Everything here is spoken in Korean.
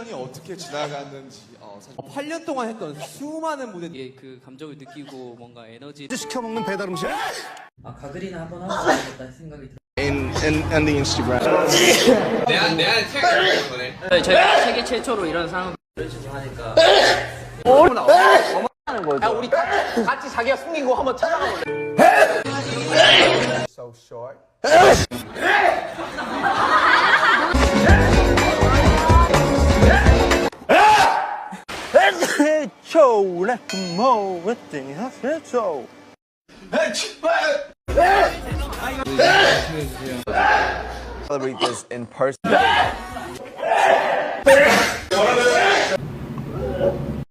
이 어떻게 지나갔는지 사실 8년 동안 했던 수많은 무대 그 감정을 느끼고 뭔가 에너지 시켜먹는 배달 음식. 아 가그리나 한번 하고 싶다 생각이 들어요. In the Instagram. 내한 책을 보내. 네, 저희가 세계 최초로 이런 상황 이런 식으로 하니까 우리 같이 자기가 숨긴 거 한번 찾아가 볼래? So short. Celebrate this in person.